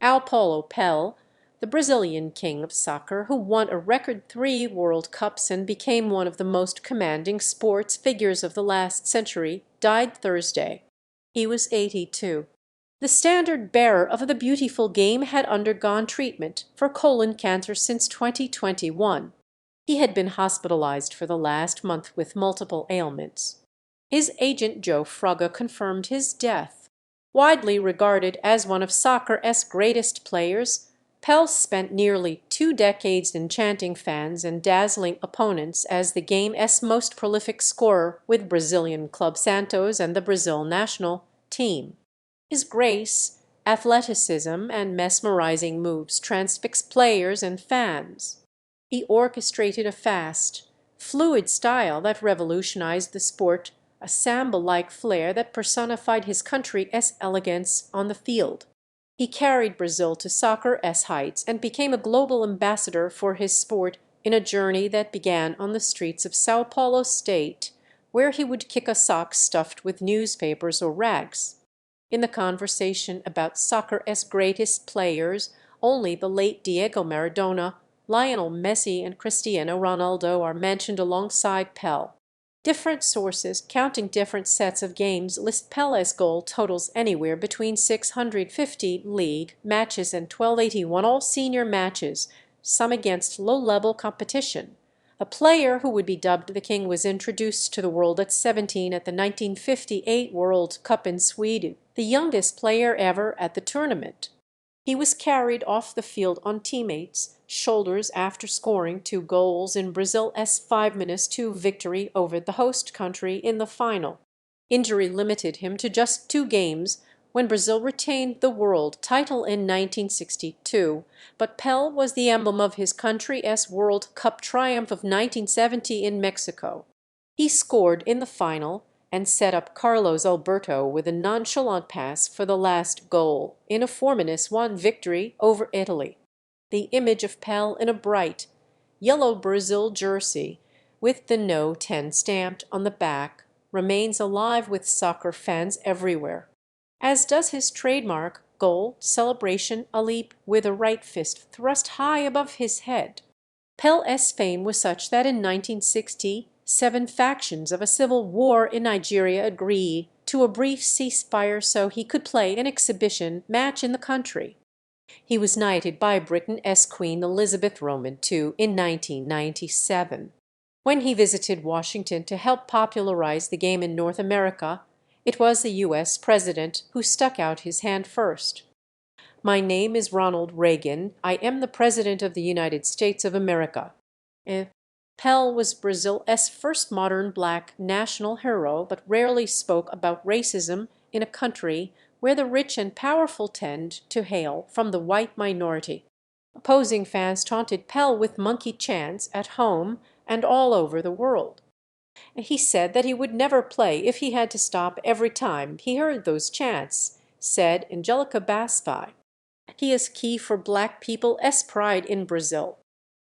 Paulo Pelé, the Brazilian king of soccer, who won a record 3 World Cups and became one of the most commanding sports figures of the last century, died Thursday. He was 82. The standard bearer of the beautiful game had undergone treatment for colon cancer since 2021. He had been hospitalized for the last month with multiple ailments. His agent Joe Fraga confirmed his death. Widely regarded as one of soccer's greatest players, Pelé spent nearly 2 decades enchanting fans and dazzling opponents as the game's most prolific scorer with Brazilian club Santos and the Brazil national team. His grace, athleticism, and mesmerizing moves transfixed players and fans. He orchestrated a fast, fluid style that revolutionized the sport, a samba-like flair that personified his country's elegance on the field. He carried Brazil to soccer's heights and became a global ambassador for his sport in a journey that began on the streets of Sao Paulo state, where he would kick a sock stuffed with newspapers or rags. In the conversation about soccer's greatest players, only the late Diego Maradona, Lionel Messi, and Cristiano Ronaldo are mentioned alongside Pelé. Different sources, counting different sets of games, list Pelé's goal totals anywhere between 650 league matches and 1281 all-senior matches, some against low-level competition. A player who would be dubbed the King was introduced to the world at 17 at the 1958 World Cup in Sweden, the youngest player ever at the tournament. He was carried off the field on teammates' shoulders after scoring 2 goals in Brazil's 5-2 victory over the host country in the final. Injury limited him to just 2 games when Brazil retained the world title in 1962, but Pelé was the emblem of his country's World Cup triumph of 1970 in Mexico. He scored in the final and set up Carlos Alberto with a nonchalant pass for the last goal in a 4-1 victory over Italy. The image of Pelé in a bright, yellow Brazil jersey with the No 10 stamped on the back remains alive with soccer fans everywhere, as does his trademark goal celebration, a leap with a right fist thrust high above his head. Pelé's fame was such that in 1960, 7 factions of a civil war in Nigeria agreed to a brief ceasefire so he could play an exhibition match in the country. He was knighted by Britain's Queen Elizabeth Roman II in 1997. When he visited Washington to help popularize the game in North America, it was the U.S. president who stuck out his hand first. "My name is Ronald Reagan. I am the President of the United States of America." Pelé was Brazil's first modern black national hero, but rarely spoke about racism in a country where the rich and powerful tend to hail from the white minority. Opposing fans taunted Pelé with monkey chants at home and all over the world. He said that he would never play if he had to stop every time he heard those chants, said Angelica Basthi. He is key for black people's pride in Brazil.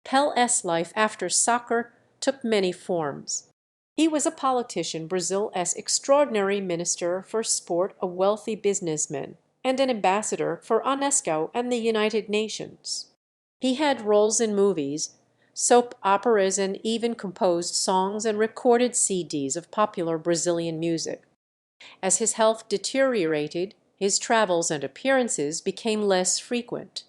Pelé's life after soccer took many forms. He was a politician, Brazil's extraordinary minister for sport, a wealthy businessman, and an ambassador for UNESCO and the United Nations. He had roles in movies, soap operas, and even composed songs and recorded CDs of popular Brazilian music. As his health deteriorated, his travels and appearances became less frequent.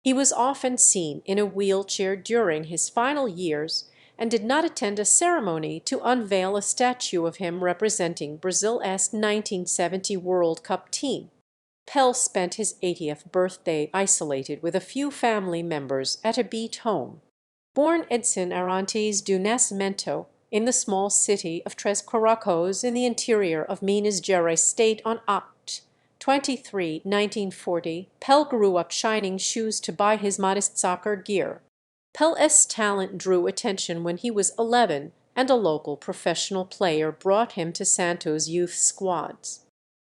He was often seen in a wheelchair during his final years and did not attend a ceremony to unveil a statue of him representing Brazil's 1970 World Cup team. Pelé spent his 80th birthday isolated with a few family members at a beat home. Born Edson Arantes do Nascimento in the small city of Tres Coracoes in the interior of Minas Gerais state on Oct. 23, 1940, Pelé grew up shining shoes to buy his modest soccer gear. Pelé's talent drew attention when he was 11, and a local professional player brought him to Santos youth squads.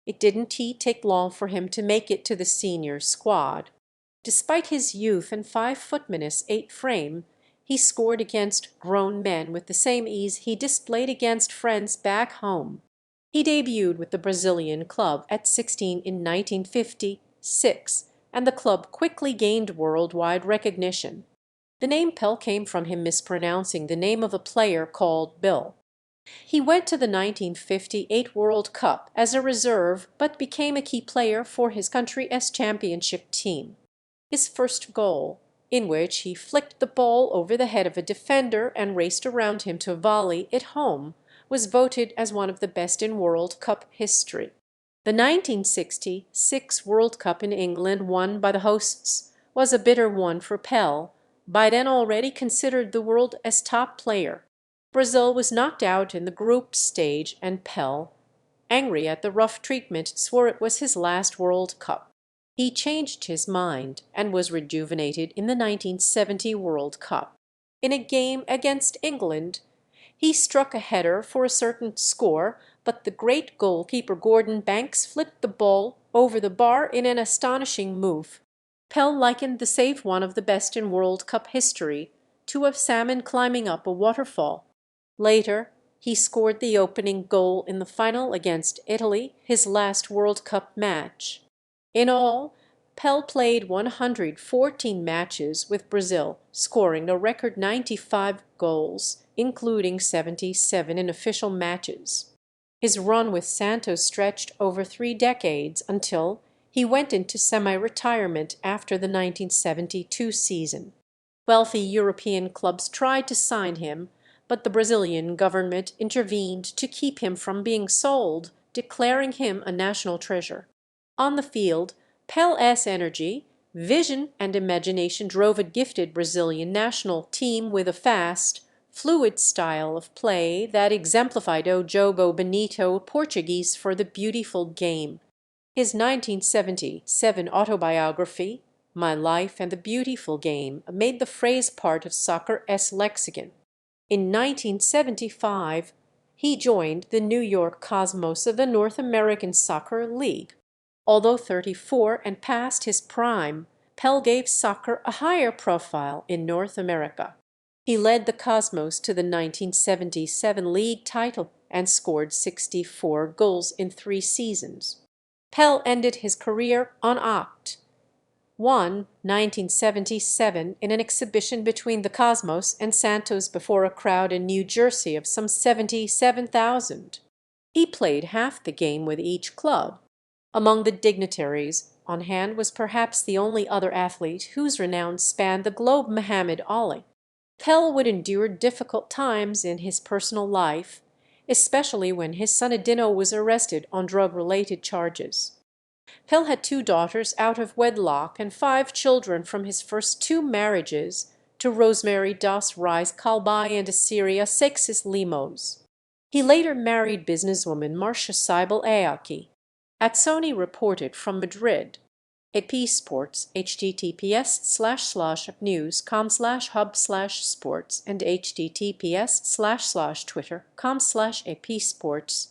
It didn't take long for him to make it to the senior squad. Despite his youth and 5'8" frame, he scored against grown men with the same ease he displayed against friends back home. He debuted with the Brazilian club at 16 in 1956, and the club quickly gained worldwide recognition. The name Pel came from him mispronouncing the name of a player called Bill. He went to the 1958 World Cup as a reserve but became a key player for his country's championship team. His first goal, in which he flicked the ball over the head of a defender and raced around him to volley it home, was voted as one of the best in World Cup history. The 1966 World Cup in England, won by the hosts, was a bitter one for Pel, by then already considered the world's top player. Brazil was knocked out in the group stage, and Pel, angry at the rough treatment, swore it was his last World Cup. He changed his mind and was rejuvenated in the 1970 World Cup. In a game against England, he struck a header for a certain score, but the great goalkeeper Gordon Banks flipped the ball over the bar in an astonishing move. Pel likened the save, one of the best in World Cup history, to a salmon climbing up a waterfall. Later, he scored the opening goal in the final against Italy, his last World Cup match. In all, Pel played 114 matches with Brazil, scoring a record 95 goals, including 77 in official matches. His run with Santos stretched over 3 decades until he went into semi-retirement after the 1972 season. Wealthy European clubs tried to sign him, but the Brazilian government intervened to keep him from being sold, declaring him a national treasure. On the field, Pel's energy, vision, and imagination drove a gifted Brazilian national team with a fast, fluid style of play that exemplified O Jogo Bonito, Portuguese for the beautiful game. His 1977 autobiography, My Life and the Beautiful Game, made the phrase part of soccer's lexicon. In 1975, he joined the New York Cosmos of the North American Soccer League. Although 34 and past his prime, Pel gave soccer a higher profile in North America. He led the Cosmos to the 1977 league title and scored 64 goals in 3 seasons. Pel ended his career on Oct. 1, 1977 in an exhibition between the Cosmos and Santos before a crowd in New Jersey of some 77,000. He played half the game with each club. Among the dignitaries on hand was perhaps the only other athlete whose renown spanned the globe, Muhammad Ali. Pel would endure difficult times in his personal life, especially when his son Adino was arrested on drug-related charges. Pel had 2 daughters out of wedlock and 5 children from his first 2 marriages to Rosemary das Reis Kalbai and Assyria Sexis Lemos. He later married businesswoman Marcia Seibel Aoki. Atsoni reported from Madrid. AP Sports, https://news.com/hub/sports and https://twitter.com/AP Sports.